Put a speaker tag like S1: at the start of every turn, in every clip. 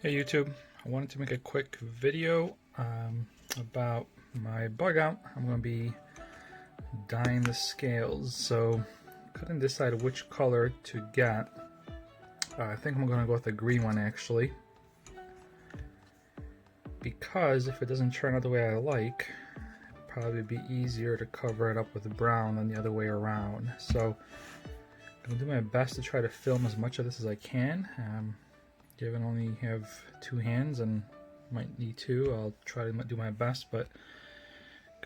S1: Hey YouTube, I wanted to make a quick video about my bug out. I'm going to be dyeing the scales, so couldn't decide which color to get. I think I'm going to go with the green one actually, because if it doesn't turn out the way I like, it'd probably be easier to cover it up with brown than the other way around. So I'm going to do my best to try to film as much of this as I can. Given I only have two hands and might need two, I'll try to do my best, but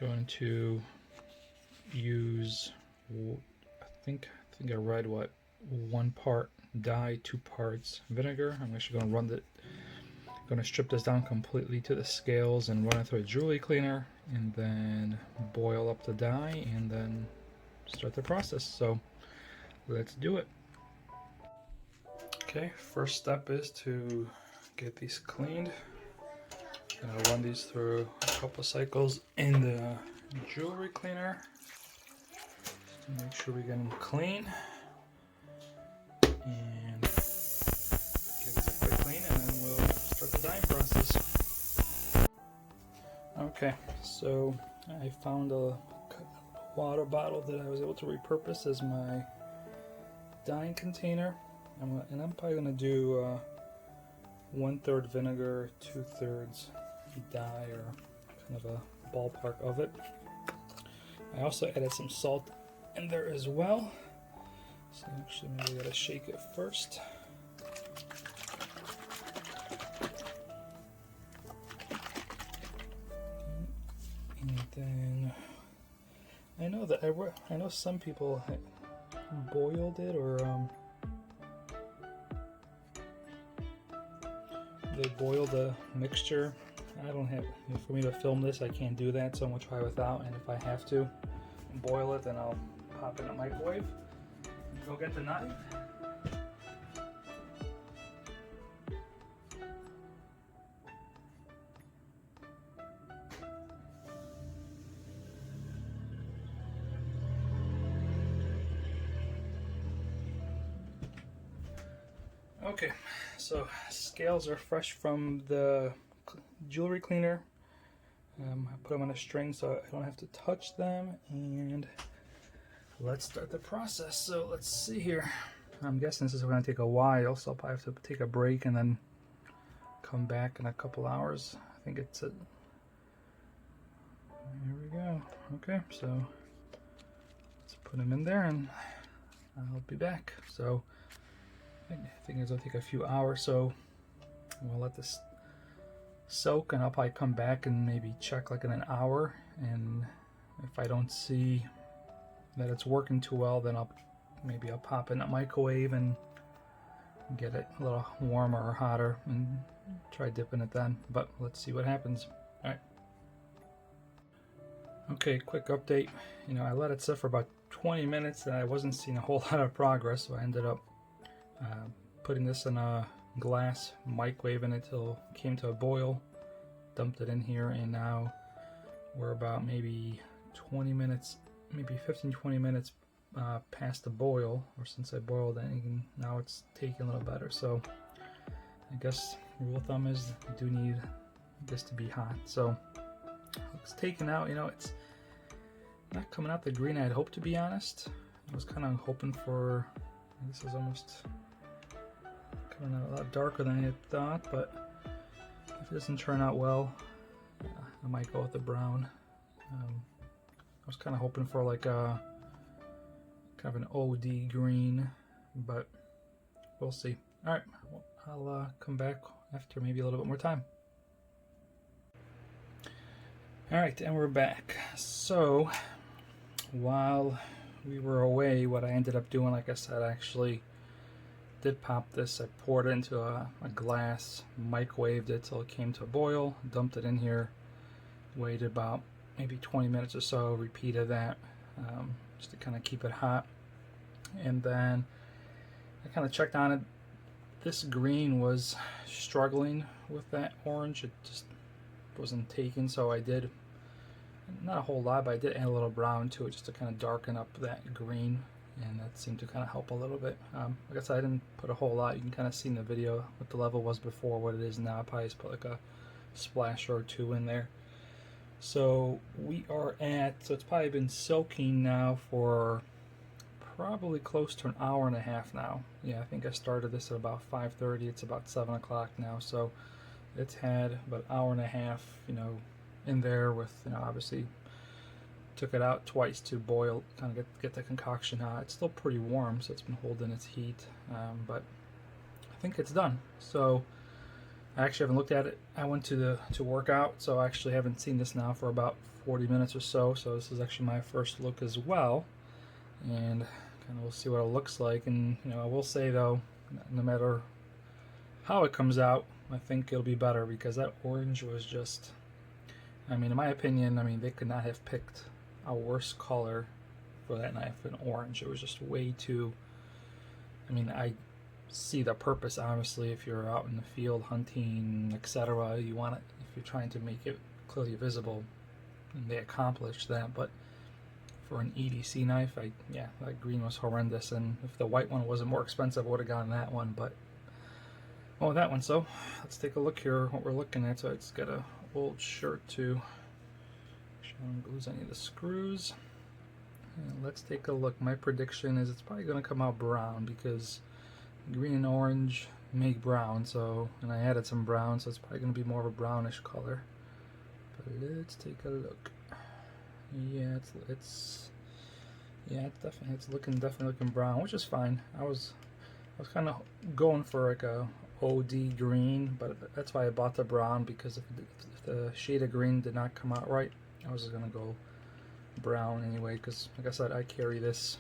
S1: going to use, I think I read what, 1 part dye, 2 parts vinegar. I'm actually going to strip this down completely to the scales and run it through a jewelry cleaner and then boil up the dye and then start the process. So let's do it. Okay, first step is to get these cleaned. I'm gonna run these through a couple cycles in the jewelry cleaner to make sure we get them clean. And give this a quick clean and then we'll start the dyeing process. Okay, so I found a water bottle that I was able to repurpose as my dyeing container. And I'm probably going to do 1/3 vinegar, 2/3 dye, or kind of a ballpark of it. I also added some salt in there as well. So actually maybe I got to shake it first. And then I know that I know some people boiled it or they boil the mixture. I don't have, for me to film this, I can't do that, so I'm gonna try without, and if I have to boil it, then I'll pop it in a microwave. Go get the knife. Okay, so scales are fresh from the jewelry cleaner. I put them on a string so I don't have to touch them, and let's start the process. So let's see here. I'm guessing this is going to take a while, so I'll probably have to take a break and then come back in a couple hours. I think it's a... Here we go. Okay, so let's put them in there and I'll be back. So I think it's going to take a few hours, so we'll let this soak, and I'll probably come back and maybe check like in an hour, and if I don't see that it's working too well, then I'll pop in a microwave and get it a little warmer or hotter and try dipping it then, but let's see what happens. All right. Okay, quick update. I let it sit for about 20 minutes and I wasn't seeing a whole lot of progress, so I ended up putting this in a glass, microwaving it till it came to a boil, dumped it in here, and now we're about maybe 20 minutes, maybe 15-20 minutes past the boil, or since I boiled it, and now it's taking a little better. So I guess rule of thumb is you do need this to be hot. So it's taken out, it's not coming out the green I'd hoped, to be honest. I was kind of hoping for, this is almost coming out a lot darker than I had thought, but if it doesn't turn out well, I might go with the brown. I was kind of hoping for like a kind of an OD green, but we'll see. All right, I'll come back after maybe a little bit more time. All right, and we're back. So while we were away, what I ended up doing, like I said, I actually did pop this. I poured it into a glass, microwaved it till it came to a boil, dumped it in here, waited about maybe 20 minutes or so, repeated that just to kind of keep it hot, and then I kind of checked on it. This green was struggling with that orange. It just wasn't taking, so I did, not a whole lot, but I did add a little brown to it just to kind of darken up that green and that seemed to kind of help a little bit. Like I said, I didn't put a whole lot. You can kind of see in the video what the level was before, what it is now. I probably just put like a splash or two in there. So we are at, so it's probably been soaking now for probably close to an hour and a half now. Yeah, I think I started this at about 5:30. It's about 7 o'clock now, so it's had about an hour and a half, you know, in there with, you know, obviously took it out twice to boil, kind of get the concoction hot. It's still pretty warm, so it's been holding its heat, but I think it's done. So I actually haven't looked at it. I went to work out, so I actually haven't seen this now for about 40 minutes or so. So this is actually my first look as well, and kind of we'll see what it looks like. And you know, I will say though, no matter how it comes out, I think it'll be better, because that orange was just, I mean, in my opinion, I mean, they could not have picked a worse color for that knife than orange. It was just way too, I mean, I see the purpose, obviously, if you're out in the field hunting, etc. You want it, if you're trying to make it clearly visible, and they accomplished that. But for an EDC knife, yeah, that green was horrendous, and if the white one wasn't more expensive, I would have gotten that one. But oh, that one. So let's take a look here what we're looking at. So it's got a old shirt to show and lose any of the screws. And let's take a look. My prediction is it's probably going to come out brown, because green and orange make brown, so, and I added some brown, so it's probably going to be more of a brownish color. But let's take a look. Yeah, it's definitely, it's definitely looking brown, which is fine. I was kind of going for like a OD green, but that's why I bought the brown, because if the shade of green did not come out right, I was just gonna go brown anyway, because like I said, I carry this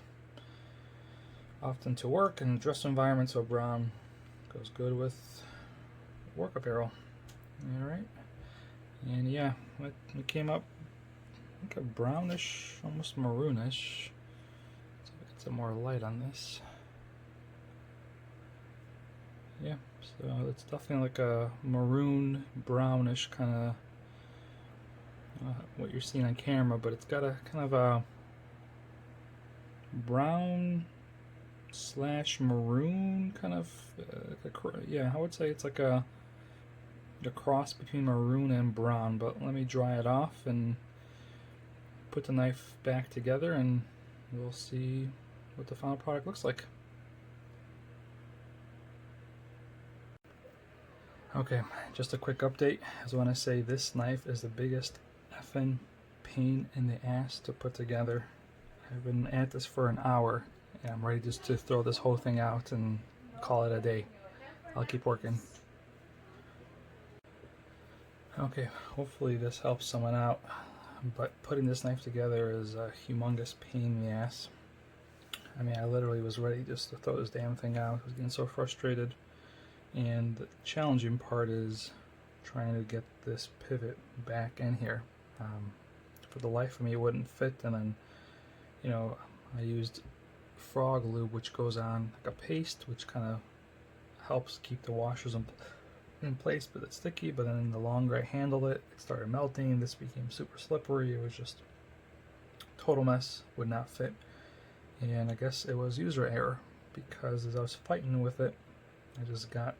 S1: often to work and dress environment, so brown goes good with work apparel. Alright, and yeah, it came up like a brownish, almost maroonish. Let's get some more light on this. Yeah, so it's definitely like a maroon brownish kind of what you're seeing on camera, but it's got a kind of a brown slash maroon kind of yeah, I would say it's like a cross between maroon and brown. But let me dry it off and put the knife back together, and we'll see what the final product looks like. Okay, just a quick update. I just want to say this knife is the biggest effing pain in the ass to put together. I've been at this for an hour, and I'm ready just to throw this whole thing out and call it a day. I'll keep working. Okay, hopefully this helps someone out, but putting this knife together is a humongous pain in the ass. I mean, I literally was ready just to throw this damn thing out. I was getting so frustrated. And the challenging part is trying to get this pivot back in here. For the life of me, it wouldn't fit, and then, you know, I used frog lube, which goes on like a paste, which kind of helps keep the washers in place, but it's sticky. But then the longer I handled it, it started melting. This became super slippery. It was just total mess, would not fit. And I guess it was user error, because as I was fighting with it, I just got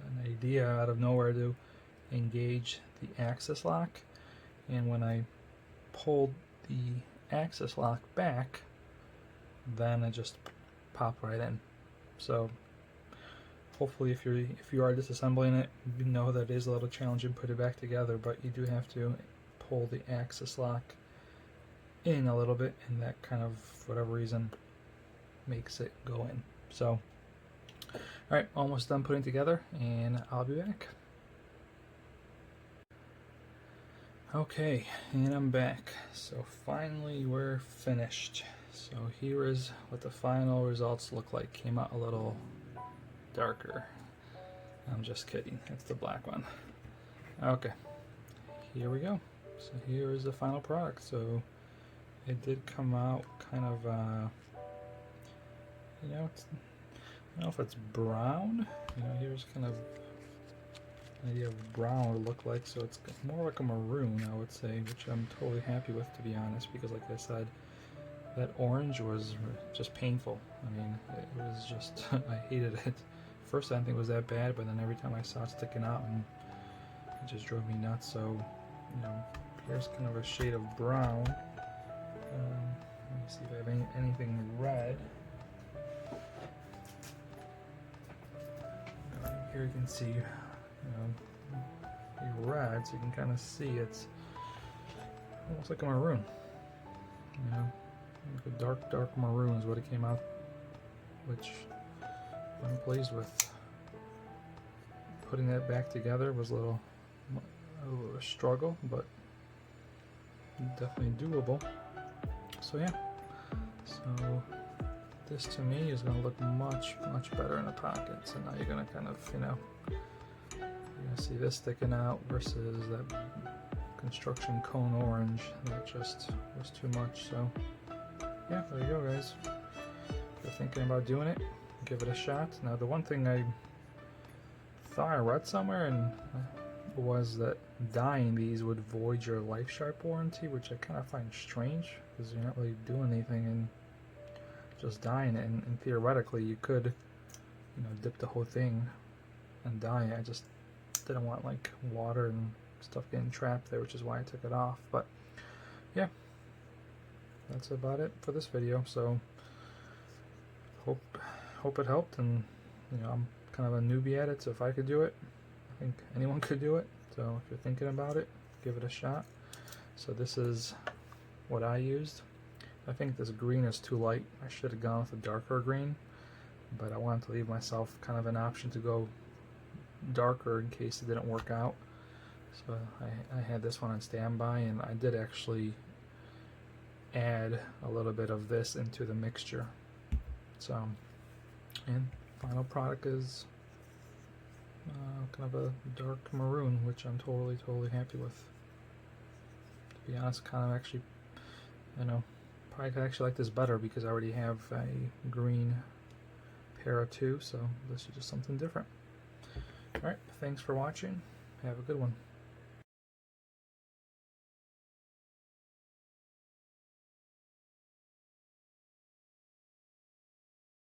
S1: an idea out of nowhere to engage the axis lock, and when I pulled the axis lock back, then it just popped right in. So hopefully if you are disassembling it, you know that it is a little challenging to put it back together, but you do have to pull the axis lock in a little bit, and that kind of, for whatever reason, makes it go in. So alright, almost done putting together, and I'll be back. Okay, and I'm back. So finally we're finished. So here is what the final results look like. Came out a little darker. I'm just kidding, it's the black one. Okay, here we go. So here is the final product. So it did come out kind of, you know, it's, I don't know if it's brown. You know, here's kind of an idea of brown would look like. So it's more like a maroon, I would say, which I'm totally happy with, to be honest, because like I said, that orange was just painful. I mean, it was just, I hated it. First I didn't think it was that bad, but then every time I saw it sticking out, and it just drove me nuts. So, you know, here's kind of a shade of brown. Let me see if I have anything red. Here you can see, you know, the red, so you can kind of see it's almost like a maroon. You know, like a dark maroon is what it came out, which I'm pleased with. Putting that back together was a little a struggle, but definitely doable. So yeah, so this to me is going to look much better in the pocket. So now you're going to kind of, you know, you're going to see this sticking out versus that construction cone orange that just was too much. So yeah, there you go, guys. If you're thinking about doing it, give it a shot. Now the one thing I thought I read somewhere and was that dyeing these would void your Life Sharp warranty, which I kind of find strange because you're not really doing anything and just dyeing it, and theoretically you could, you know, dip the whole thing and dye it. I just didn't want like water and stuff getting trapped there, which is why I took it off. But yeah, that's about it for this video. So hope it helped, and you know, I'm kind of a newbie at it, so if I could do it, I think anyone could do it. So if you're thinking about it, give it a shot. So this is what I used. I think this green is too light. I should have gone with a darker green, but I wanted to leave myself kind of an option to go darker in case it didn't work out. So I had this one on standby, and I did actually add a little bit of this into the mixture. So, and final product is kind of a dark maroon, which I'm totally happy with. To be honest, kind of actually, you know, probably could actually like this better because I already have a green pair of two, so this is just something different. Alright, thanks for watching. Have a good one.